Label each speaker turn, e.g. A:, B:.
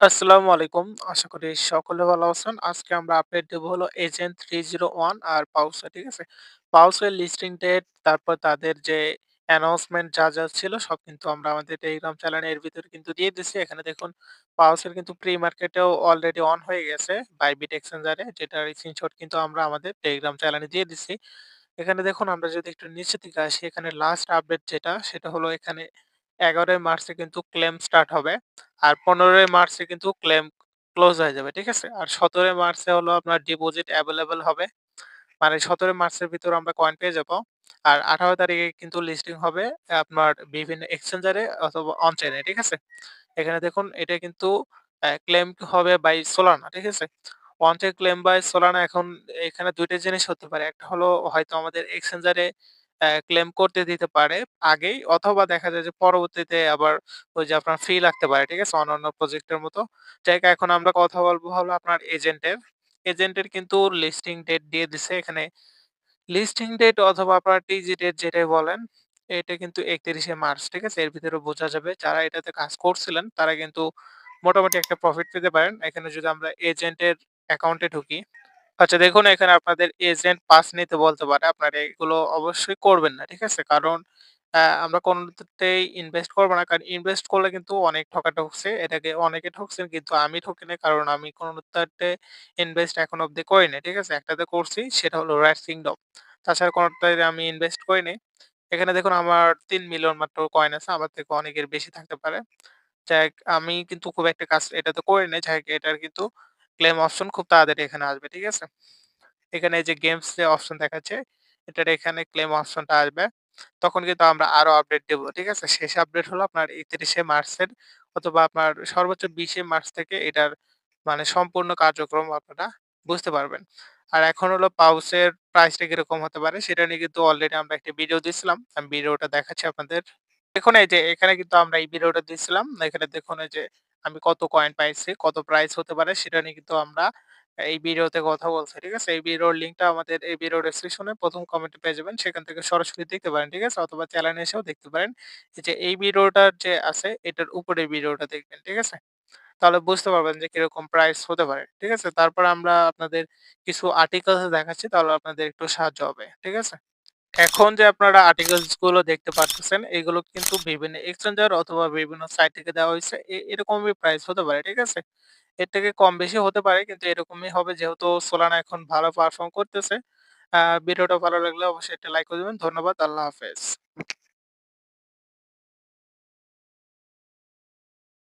A: আসসালামু আলাইকুম। আশা করি সকলে ভালো আছেন। আজকে আমরা আপডেট দেব হলো এজেন্ট 301 আর পাউসে, ঠিক আছে? পাউসের লিস্টিং ডেট, তারপর তাদের যে অ্যানাউন্সমেন্ট যা ছিল সব কিন্তু আমরা আমাদের টেলিগ্রাম চ্যানেলের ভিতরে কিন্তু দিয়ে দিছি। এখানে দেখুন পাউসের কিন্তু প্রি মার্কেটেও অলরেডি অন হয়ে গেছে বাইবিট এক্সচেঞ্জারে, যেটার স্ক্রিনশট কিন্তু আমরা আমাদের টেলিগ্রাম চ্যানেলে দিয়ে দিছি। এখানে দেখুন আমরা যদি একটু নিচের দিকে আসি, এখানে লাস্ট আপডেট যেটা সেটা হলো এখানে ১১ই মার্চে কিন্তু ক্লেম স্টার্ট হবে। আর ১৫ই মার্চে কিন্তু ক্লেম ক্লোজ হয়ে যাবে। ঠিক আছে? আর ১৭ই মার্চে হলো আপনার ডিপোজিট এভেইলেবল হবে। মানে ১৭ মার্চের ভিতরে আমরা কয়েন পেয়ে যাবো। আর ১৮ তারিখে কিন্তু লিস্টিং হবে আপনার বিভিন্ন এক্সচেঞ্জারে অথবা অন চেইন এ। ঠিক আছে? এখানে দেখুন এটা কিন্তু ক্লেম হবে বাই সোলানা। ঠিক আছে? ওয়ান টে ক্লেম বাই সোলানা। এখন এখানে ২ টা জিনিস হতে পারে। একটা হলো হয়তো আমাদের এক্সচেঞ্জারে ক্লেম করতে দিতে পারে আগেই, অথবা দেখা যায় যে পরবর্তীতে আবার ওই যে আপনার ফি লাগতে পারে। ঠিক আছে? অন্যান্য প্রজেক্টের মতো। যাই হোক, এখন আমরা কথা বলব হলো আপনার এজেন্টের। এজেন্টের কিন্তু লিস্টিং ডেট দিয়ে দিছে এখানে। লিস্টিং ডেট অথবা আপনার টিজি ডেট যেটাই বলেন, এটা কিন্তু ৩১শে মার্চ। ঠিক আছে? এর ভিতরে বোঝা যাবে যারা এটাতে কাজ করছিলেন তারা কিন্তু মোটামুটি একটা প্রফিট পেতে পারেন। এখানে যদি আমরা এজেন্টের অ্যাকাউন্টে ঢুকি, আচ্ছা দেখুন এখানে আপনাদের এজেন্ট পাস নিতে বলতে পারে। আপনারা এগুলো অবশ্যই করবেন না। ঠিক আছে? কারণ আমরা কোনটাতেই ইনভেস্ট করব না। কারণ ইনভেস্ট করলে কিন্তু অনেক ঠকাঠকছে। এটাকে অনেকে ঠকছেন, কিন্তু আমি ঠকি নাই। কারণ আমি কোনটাতে ইনভেস্ট এখনো অব্দি করি নাই। ঠিক আছে? একটাতে করছি, সেটা হলো রাইট কিংডম। তাছাড়া কোনটাতে আমি ইনভেস্ট করি নাই। এখানে দেখুন আমার ৩ মিলিয়ন মাত্র কয়েন আছে। আমার থেকে অনেকের বেশি থাকতে পারে। যাই হোক, আমি কিন্তু খুব একটা কাজ এটাতে করি নাই। যাই হোক, এটার কিন্তু ক্লেম অপশন খুব তাড়াতাড়ি এখানে আসবে। ঠিক আছে? এখানে এই যে গেমস যে অপশন দেখাচ্ছে, এটার এখানে ক্লেম অপশনটা আসবে। তখন কিন্তু আমরা আরো আপডেট দেব। ঠিক আছে? শেষ আপডেট হলো আপনার ৩১শে মার্চের, অথবা আপনার সর্বোচ্চ ২০শে মার্চ থেকে এটার মানে সম্পূর্ণ কার্যক্রম আপনারা বুঝতে পারবেন। আর এখন হলো পাউসের প্রাইসটা কিরকম হতে পারে সেটা নিয়ে কিন্তু অলরেডি আমরা একটা ভিডিও দিছিলাম। আমি ভিডিওটা দেখাচ্ছি আপনাদের। দেখুন এই যে এখানে কিন্তু আমরা এই ভিডিওটা দিছিলাম। এখানে দেখুন এই যে আমি কত কয়েন পাইছি, কত প্রাইস হতে পারে সেটা নিয়ে কিন্তু আমরা এই ভিডিওতে কথা বলছি। ঠিক আছে? এই ভিডিওর লিঙ্কটা আমাদের এই ভিডিও ডেসক্রিপশনে ১ম কমেন্টে পেয়ে যাবেন। সেখান থেকে সরাসরি দেখতে পারেন। ঠিক আছে? অথবা চ্যানেলে এসেও দেখতে পারেন। এই যে এই ভিডিওটার যে আছে এটার উপরে ভিডিওটা দেখবেন। ঠিক আছে? তাহলে বুঝতে পারবেন যে কিরকম প্রাইস হতে পারে। ঠিক আছে? তারপর আমরা আপনাদের কিছু আর্টিকেলস দেখাচ্ছি, তাহলে আপনাদের একটু সাহায্য হবে। ঠিক আছে? এখন যে আপনারা আর্টিকেলস গুলো দেখতে পারতেছেন, এগুলো কিন্তু বিভিন্ন এক্সচেঞ্জার অথবা বিভিন্ন সাইট থেকে দেওয়া হইছে। এরকমই প্রাইস হতে পারে। ঠিক আছে? এর থেকে কম বেশি হতে পারে, কিন্তু এরকমই হবে যেহেতু সোলানা এখন ভালো পারফর্ম করতেছে। ভিডিওটা ভালো লাগলে অবশ্যই একটা লাইক করে দিবেন। ধন্যবাদ। আল্লাহ হাফেজ।